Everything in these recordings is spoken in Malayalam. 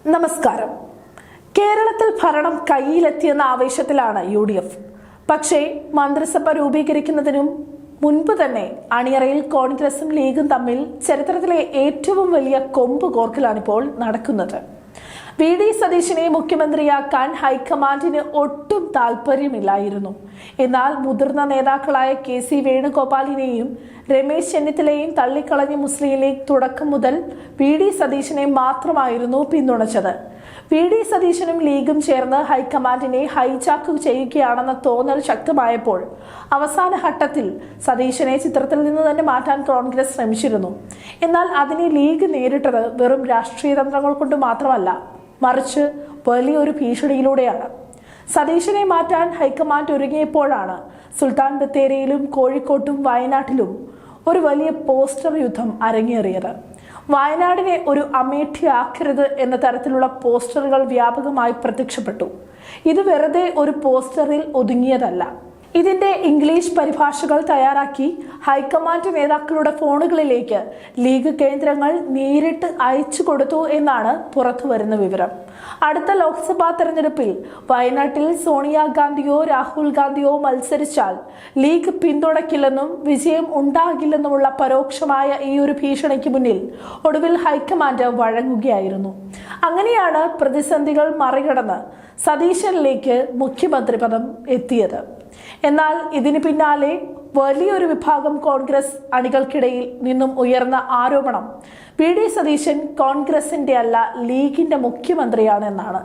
നമസ്കാരം. കേരളത്തിൽ ഭരണം കയ്യിലെത്തിയെന്ന ആവേശത്തിലാണ് UDF. പക്ഷേ മന്ത്രിസഭ രൂപീകരിക്കുന്നതിനും മുൻപ് തന്നെ അണിയറയിൽ കോൺഗ്രസും ലീഗും തമ്മിൽ ചരിത്രത്തിലെ ഏറ്റവും വലിയ കൊമ്പ് കോർക്കലാണിപ്പോൾ നടക്കുന്നത്. VD സതീശനെ മുഖ്യമന്ത്രിയാക്കാൻ ഹൈക്കമാൻഡിന് ഒട്ടും താല്പര്യമില്ലായിരുന്നു. എന്നാൽ മുതിർന്ന നേതാക്കളായ KC വേണുഗോപാലിനെയും രമേശ് ചെന്നിത്തലയെയും തള്ളിക്കളഞ്ഞ മുസ്ലിം ലീഗ് തുടക്കം മുതൽ VD സതീശനെ മാത്രമായിരുന്നു പിന്തുണച്ചത്. VD സതീശനും ലീഗും ചേർന്ന് ഹൈക്കമാൻഡിനെ ഹൈജാക്ക് ചെയ്യുകയാണെന്ന തോന്നൽ ശക്തമായപ്പോൾ അവസാന ഘട്ടത്തിൽ സതീശനെ ചിത്രത്തിൽ നിന്ന് തന്നെ മാറ്റാൻ കോൺഗ്രസ് ശ്രമിച്ചിരുന്നു. എന്നാൽ അതിനെ ലീഗ് നേരിട്ടത് വെറും രാഷ്ട്രീയ തന്ത്രങ്ങൾ കൊണ്ട് മാത്രമല്ല, മറിച്ച് വലിയൊരു ഭീഷണിയിലൂടെയാണ്. സതീശനെ മാറ്റാൻ ഹൈക്കമാൻഡ് ഒരുങ്ങിയപ്പോഴാണ് സുൽത്താൻ ബത്തേരിയിലും കോഴിക്കോട്ടും വയനാട്ടിലും ഒരു വലിയ പോസ്റ്റർ യുദ്ധം അരങ്ങേറിയത്. വയനാടിനെ ഒരു അമേഠിയാക്കരുത് എന്ന തരത്തിലുള്ള പോസ്റ്ററുകൾ വ്യാപകമായി പ്രത്യക്ഷപ്പെട്ടു. ഇത് വെറുതെ ഒരു പോസ്റ്ററിൽ ഒതുങ്ങിയതല്ല. ഇതിന്റെ ഇംഗ്ലീഷ് പരിഭാഷകൾ തയ്യാറാക്കി ഹൈക്കമാൻഡ് നേതാക്കളുടെ ഫോണുകളിലേക്ക് ലീഗ് കേന്ദ്രങ്ങൾ നേരിട്ട് അയച്ചു കൊടുത്തു എന്നാണ് പുറത്തു വരുന്ന വിവരം. അടുത്ത ലോക്സഭാ തെരഞ്ഞെടുപ്പിൽ വയനാട്ടിൽ സോണിയാഗാന്ധിയോ രാഹുൽ ഗാന്ധിയോ മത്സരിച്ചാൽ ലീഗ് പിന്തുണയ്ക്കില്ലെന്നും വിജയം ഉണ്ടാകില്ലെന്നുമുള്ള പരോക്ഷമായ ഈ ഒരു ഭീഷണിക്ക് മുന്നിൽ ഒടുവിൽ ഹൈക്കമാൻഡ് വഴങ്ങുകയായിരുന്നു. അങ്ങനെയാണ് പ്രതിസന്ധികൾ മറികടന്ന് സതീശനിലേക്ക് മുഖ്യമന്ത്രി പദം എത്തിയത്. എന്നാൽ ഇതിന് പിന്നാലെ വലിയൊരു വിഭാഗം കോൺഗ്രസ് അണികൾക്കിടയിൽ നിന്നും ഉയർന്ന ആരോപണം VD സതീശൻ കോൺഗ്രസിന്റെ അല്ല ലീഗിന്റെ മുഖ്യമന്ത്രിയാണ് എന്നാണ്.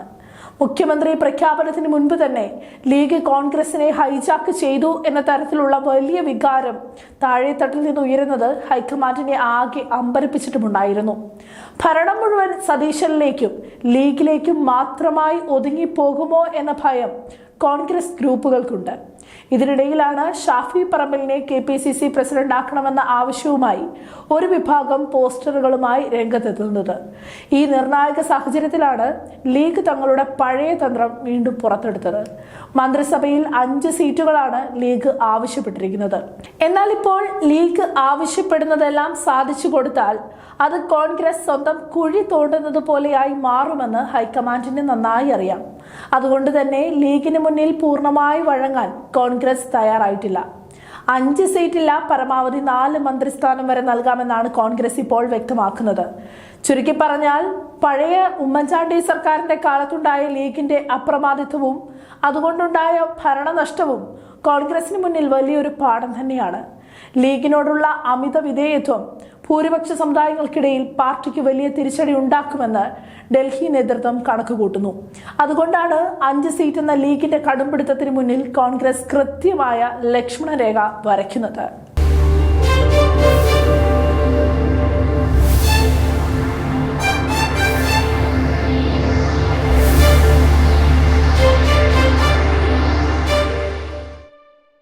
മുഖ്യമന്ത്രി പ്രഖ്യാപനത്തിന് മുൻപ് തന്നെ ലീഗ് കോൺഗ്രസിനെ ഹൈജാക്ക് ചെയ്തു എന്ന തരത്തിലുള്ള വലിയ വികാരം താഴെത്തട്ടിൽ നിന്ന് ഉയരുന്നത് ഹൈക്കമാൻഡിനെ ആകെ അമ്പരപ്പിച്ചിട്ടുമുണ്ടായിരുന്നു. ഭരണം മുഴുവൻ സതീശനിലേക്കും ലീഗിലേക്കും മാത്രമായി ഒതുങ്ങിപ്പോകുമോ എന്ന ഭയം കോൺഗ്രസ് ഗ്രൂപ്പുകൾക്കുണ്ട്. ഇതിനിടയിലാണ് ഷാഫി പറമ്പലിനെ KPCC പ്രസിഡന്റ് ആക്കണമെന്ന ആവശ്യവുമായി ഒരു വിഭാഗം പോസ്റ്ററുകളുമായി രംഗത്തെത്തുന്നത്. ഈ നിർണായക സാഹചര്യത്തിലാണ് ലീഗ് തങ്ങളുടെ പഴയ തന്ത്രം വീണ്ടും പുറത്തെടുത്തത്. മന്ത്രിസഭയിൽ 5 സീറ്റുകളാണ് ലീഗ് ആവശ്യപ്പെട്ടിരിക്കുന്നത്. എന്നാൽ ഇപ്പോൾ ലീഗ് ആവശ്യപ്പെടുന്നതെല്ലാം സാധിച്ചു കൊടുത്താൽ അത് കോൺഗ്രസ് സ്വന്തം കുഴി തോണ്ടുന്നത് പോലെയായി മാറുമെന്ന് ഹൈക്കമാൻഡിന് നന്നായി അറിയാം. അതുകൊണ്ട് തന്നെ ലീഗിന് മുന്നിൽ പൂർണ്ണമായി വഴങ്ങാൻ കോൺഗ്രസ് തയ്യാറായിട്ടില്ല. 5 സീറ്റില്ല, പരമാവധി 4 മന്ത്രിസ്ഥാനം വരെ നൽകാമെന്നാണ് കോൺഗ്രസ് ഇപ്പോൾ വ്യക്തമാക്കുന്നത്. ചുരുക്കി പറഞ്ഞാൽ പഴയ ഉമ്മൻചാണ്ടി സർക്കാരിന്റെ കാലത്തുണ്ടായ ലീഗിന്റെ അപ്രമാദിത്വവും അതുകൊണ്ടുണ്ടായ ഭരണനഷ്ടവും കോൺഗ്രസിന് മുന്നിൽ വലിയൊരു പാഠം തന്നെയാണ്. ലീഗിനോടുള്ള അമിത വിധേയത്വം ഭൂരിപക്ഷ സമുദായങ്ങൾക്കിടയിൽ പാർട്ടിക്ക് വലിയ തിരിച്ചടി ഉണ്ടാക്കുമെന്ന് ഡൽഹി നേതൃത്വം കണക്കുകൂട്ടുന്നു. അതുകൊണ്ടാണ് 5 സീറ്റ് എന്ന ലീഗിന്റെ കടുംപിടുത്തത്തിന് മുന്നിൽ കോൺഗ്രസ് കൃത്യമായ ലക്ഷ്മണരേഖ വരയ്ക്കുന്നത്.